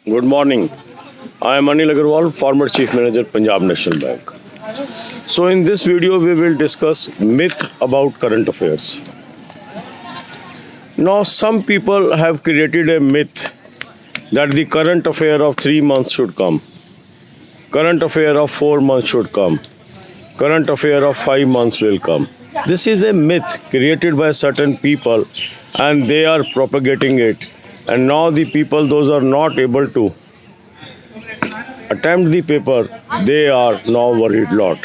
Good morning. I am Anil Agarwal, former Chief Manager, Punjab National Bank. So, in this video, we will discuss myth about current affairs. Now, some people have created a myth that the current affair of 3 months should come, current affair of 4 months should come, current affair of 5 months will come. This is a myth created by certain people and they are propagating it. And now the people, those are not able to attempt the paper, they are now worried lot.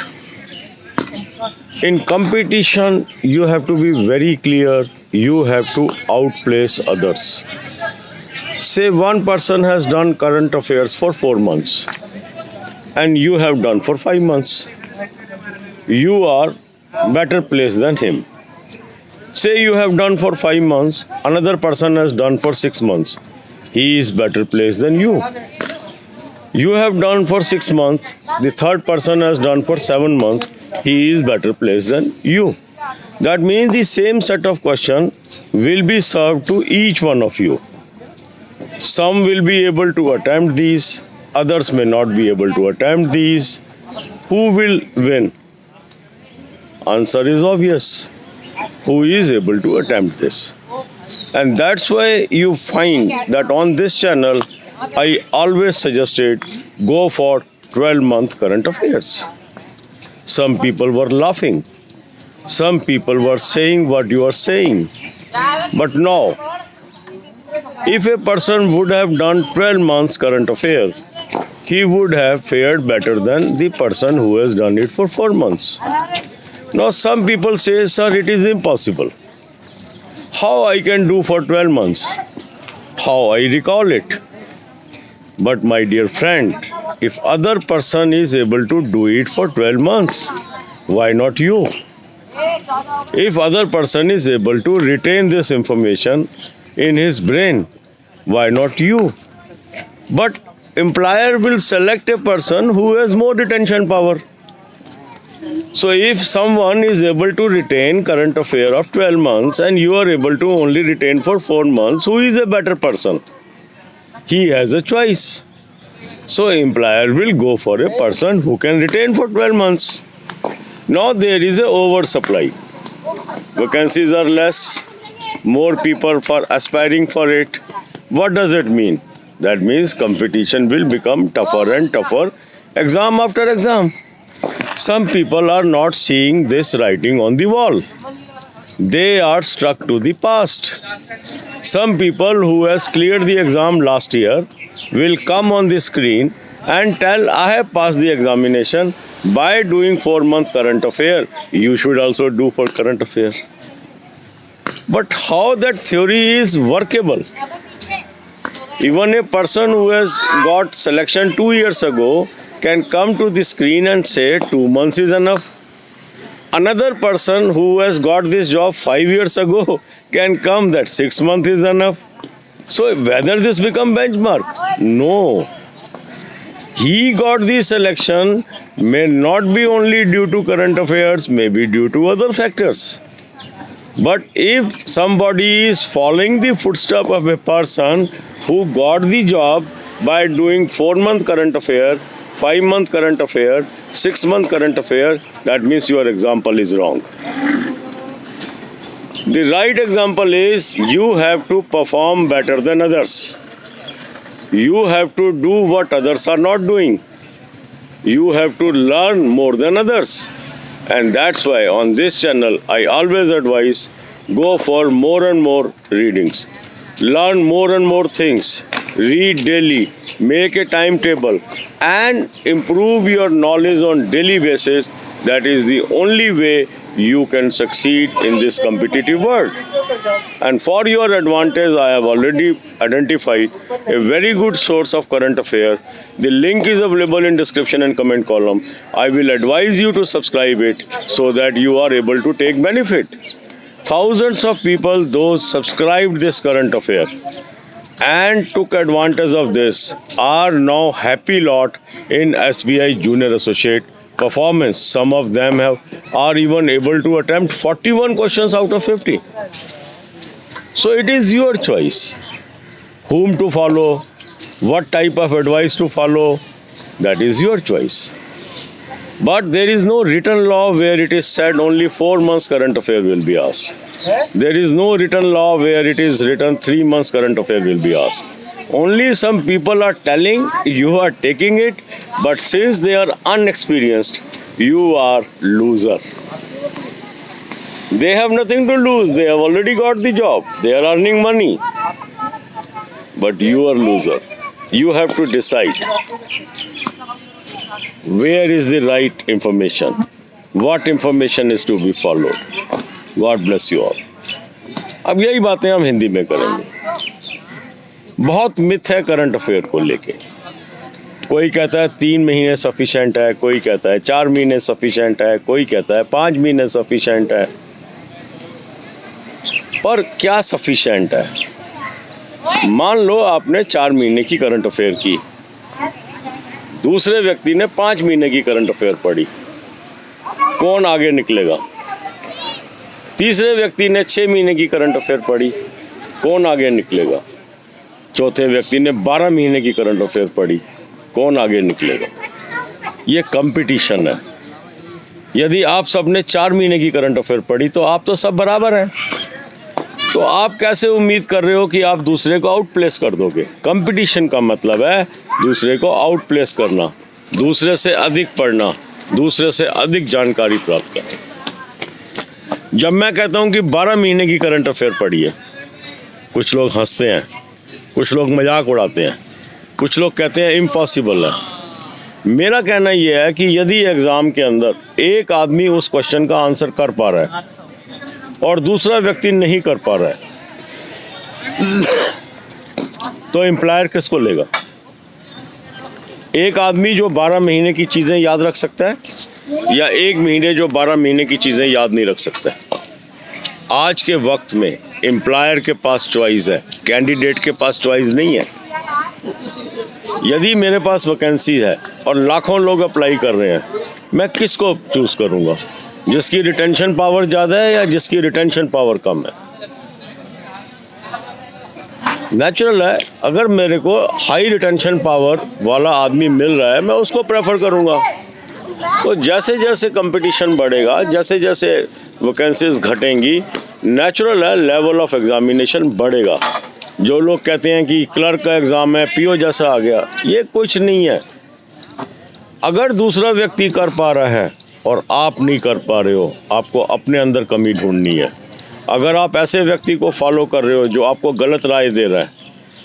In competition, you have to be very clear, you have to outplace others. Say one person has done current affairs for 4 months and you have done for 5 months. You are better placed than him. Say you have done for 5 months, another person has done for 6 months. He is better placed than you. You have done for 6 months, the third person has done for 7 months. He is better placed than you. That means the same set of questions will be served to each one of you. Some will be able to attempt these, others may not be able to attempt these. Who will win? Answer is obvious. Who is able to attempt this? And that's why you find that on this channel, I always suggested go for 12-month current affairs. Some people were laughing. Some people were saying what you are saying. But now, if a person would have done 12 months current affair, he would have fared better than the person who has done it for 4 months. Now some people say, sir, it is impossible. How I can do for 12 months? How I recall it? But my dear friend, if other person is able to do it for 12 months, why not you? If other person is able to retain this information in his brain, why not you? But employer will select a person who has more retention power. So if someone is able to retain current affair of 12 months and you are able to only retain for 4 months, who is a better person? He has a choice. So employer will go for a person who can retain for 12 months. Now there is a oversupply. Vacancies are less, more people are aspiring for it. What does it mean? That means competition will become tougher and tougher, exam after exam. Some people are not seeing this writing on the wall. They are stuck to the past. Some people who has cleared the exam last year will come on the screen and tell, I have passed the examination by doing 4-month current affair. You should also do for current affair. But how that theory is workable? Even a person who has got selection 2 years ago can come to the screen and say 2 months is enough. Another person who has got this job 5 years ago can come that 6 months is enough. So whether this become benchmark? No. He got the selection may not be only due to current affairs, may be due to other factors. But if somebody is following the footstep of a person who got the job by doing 4-month current affair, 5-month current affair, 6-month current affair, that means your example is wrong. The right example is you have to perform better than others. You have to do what others are not doing. You have to learn more than others. And that's why on this channel, I always advise go for more and more readings. Learn more and more things. Read daily. Make a timetable. And improve your knowledge on daily basis. That is the only way you can succeed in this competitive world. And for your advantage, I have already identified a very good source of current affair. The link is available in description and comment column. I will advise you to subscribe it so that you are able to take benefit. Thousands of people, those subscribed this current affair and took advantage of this, are now happy lot in SBI Junior Associate performance. Some of them are even able to attempt 41 questions out of 50. So it is your choice whom to follow, What type of advice to follow, that is your choice. But there is no written law where it is said only 4 months current affair will be asked. There is no written law where it is written 3 months current affair will be asked. Only some people are telling, you are taking it, but since they are unexperienced, you are loser. They have nothing to lose. They have already got the job. They are earning money. But you are loser. You have to decide where is the right information. What information is to be followed. God bless you all. अब यही बातें हम हिंदी में करेंगे। बहुत myth है current affair को लेके। कोई कहता है 3 महीने सफिशेंट है, कोई कहता है 4 महीने सफिशेंट है, कोई कहता है 5 महीने सफिशेंट है। पर क्या सफिशेंट है? मान लो आपने 4 महीने की करंट अफेयर की, दूसरे व्यक्ति ने 5 महीने की करंट अफेयर पढ़ी, कौन आगे निकलेगा? तीसरे व्यक्ति ने 6 महीने की करंट अफेयर पढ़ी, कौन आगे निकलेगा? चौथे व्यक्ति ने 12 महीने की करंट अफेयर पढ़ी, कौन आगे निकलेगा? ये कंपटीशन है। यदि आप सब ने 4 महीने की करंट अफेयर पढ़ी तो आप तो सब बराबर हैं। तो आप कैसे उम्मीद कर रहे हो कि आप दूसरे को आउट प्लेस कर दोगे? कंपटीशन का मतलब है दूसरे को आउट प्लेस करना, दूसरे से अधिक पढ़ना, दूसरे से अधिक जानकारी प्राप्त करना। जब मैं कहता हूँ कि 12 महीने की करंट अफेयर पढ़ी है, कुछ लोग हंसते हैं, कुछ लोग मजाक उड़ाते हैं, कुछ लोग कहते हैं इम्पॉसिबल है। मेरा कहना यह है कि यदि एग्ज़ाम के अंदर एक आदमी उस क्वेश्चन का आंसर कर पा रहा है और दूसरा व्यक्ति नहीं कर पा रहा है, तो एम्प्लॉयर किसको लेगा? एक आदमी जो 12 महीने की चीज़ें याद रख सकता है या एक महीने जो 12 महीने की चीज़ें याद नहीं रख सकता है? आज के वक्त में एम्प्लॉयर के पास चॉइस है, कैंडिडेट के पास चॉइस नहीं है। यदि मेरे पास वैकेंसी है और लाखों लोग अप्लाई कर रहे हैं, मैं किसको चूज़ करूंगा? जिसकी रिटेंशन पावर ज़्यादा है या जिसकी रिटेंशन पावर कम है? नेचुरल है, अगर मेरे को हाई रिटेंशन पावर वाला आदमी मिल रहा है, मैं उसको प्रेफर करूंगा। तो जैसे जैसे कंपटीशन बढ़ेगा, जैसे जैसे वैकेंसीज घटेंगी, नेचुरल है लेवल ऑफ एग्जामिनेशन बढ़ेगा। जो लोग कहते हैं कि क्लर्क का एग्ज़ाम है, पीओ जैसा आ गया, ये कुछ नहीं है। अगर दूसरा व्यक्ति कर पा रहा है और आप नहीं कर पा रहे हो, आपको अपने अंदर कमी ढूंढनी है। अगर आप ऐसे व्यक्ति को फॉलो कर रहे हो जो आपको गलत राय दे रहा है,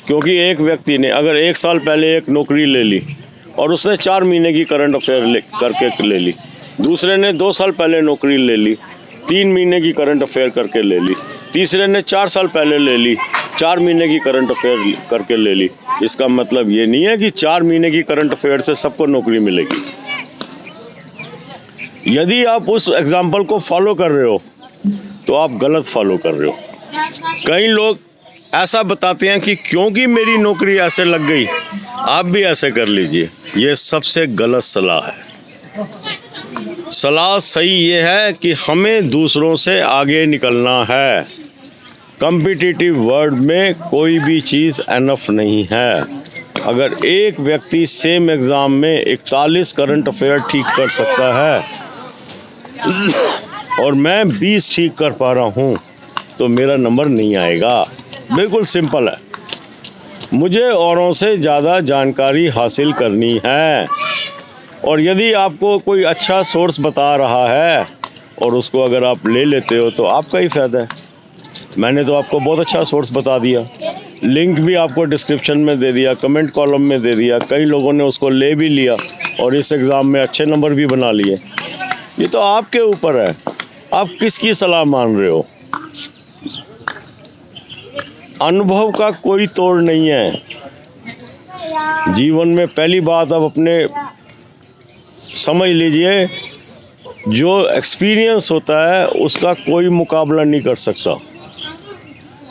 क्योंकि एक व्यक्ति ने अगर 1 साल पहले एक नौकरी ले ली और उसने 4 महीने की करंट अफेयर करके ले ली, दूसरे ने 2 साल पहले नौकरी ले ली, 3 महीने की करंट अफेयर करके ले ली, तीसरे ने 4 साल पहले ले ली, 4 महीने की करंट अफेयर करके ले ली। इसका मतलब ये नहीं है कि 4 महीने की करंट अफेयर से सबको नौकरी मिलेगी। यदि आप उस एग्जाम्पल को फॉलो कर रहे हो तो आप गलत फॉलो कर रहे हो। कई लोग ऐसा बताते हैं कि क्योंकि मेरी नौकरी ऐसे लग गई, आप भी ऐसे कर लीजिए। ये सबसे गलत सलाह है। सलाह सही ये है कि हमें दूसरों से आगे निकलना है। कॉम्पिटिटिव वर्ल्ड में कोई भी चीज़ एनफ नहीं है। अगर एक व्यक्ति सेम एग्ज़ाम में 41 करंट अफेयर ठीक कर सकता है और मैं 20 ठीक कर पा रहा हूँ, तो मेरा नंबर नहीं आएगा। बिल्कुल सिंपल है। मुझे औरों से ज़्यादा जानकारी हासिल करनी है, और यदि आपको कोई अच्छा सोर्स बता रहा है और उसको अगर आप ले लेते हो तो आपका ही फ़ायदा है। मैंने तो आपको बहुत अच्छा सोर्स बता दिया, लिंक भी आपको डिस्क्रिप्शन में दे दिया, कमेंट कॉलम में दे दिया। कई लोगों ने उसको ले भी लिया और इस एग्ज़ाम में अच्छे नंबर भी बना लिए। ये तो आपके ऊपर है, आप किसकी सलाह मान रहे हो। अनुभव का कोई तोड़ नहीं है। जीवन में पहली बात आप अपने समझ लीजिए, जो एक्सपीरियंस होता है उसका कोई मुकाबला नहीं कर सकता।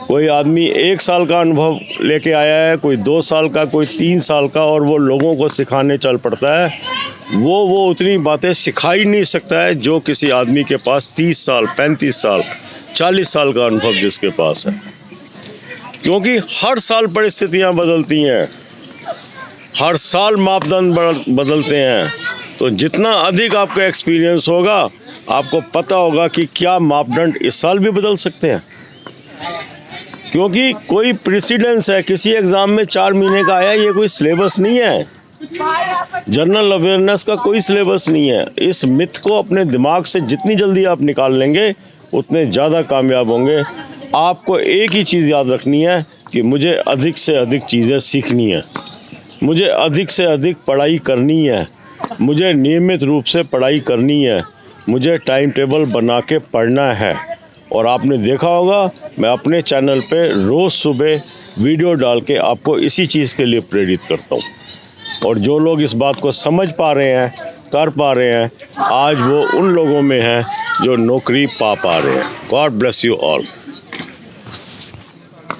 कोई आदमी 1 साल का अनुभव लेके आया है, कोई 2 साल का, कोई 3 साल का, और वो लोगों को सिखाने चल पड़ता है, वो उतनी बातें सिखा ही नहीं सकता है जो किसी आदमी के पास 30 साल, 35 साल, 40 साल का अनुभव जिसके पास है। क्योंकि हर साल परिस्थितियां बदलती हैं, हर साल मापदंड बदलते हैं। तो जितना अधिक आपका एक्सपीरियंस होगा, आपको पता होगा कि क्या मापदंड इस साल भी बदल सकते हैं, क्योंकि कोई प्रेसिडेंस है। किसी एग्ज़ाम में 4 महीने का आया, ये कोई सिलेबस नहीं है। जनरल अवेयरनेस का कोई सिलेबस नहीं है। इस मिथ को अपने दिमाग से जितनी जल्दी आप निकाल लेंगे, उतने ज़्यादा कामयाब होंगे। आपको एक ही चीज़ याद रखनी है कि मुझे अधिक से अधिक चीज़ें सीखनी है, मुझे अधिक से अधिक पढ़ाई करनी है, मुझे नियमित रूप से पढ़ाई करनी है, मुझे टाइम टेबल बना के पढ़ना है। और आपने देखा होगा, मैं अपने चैनल पे रोज़ सुबह वीडियो डाल के आपको इसी चीज़ के लिए प्रेरित करता हूँ। और जो लोग इस बात को समझ पा रहे हैं, कर पा रहे हैं, आज वो उन लोगों में हैं जो नौकरी पा रहे हैं। God bless you all.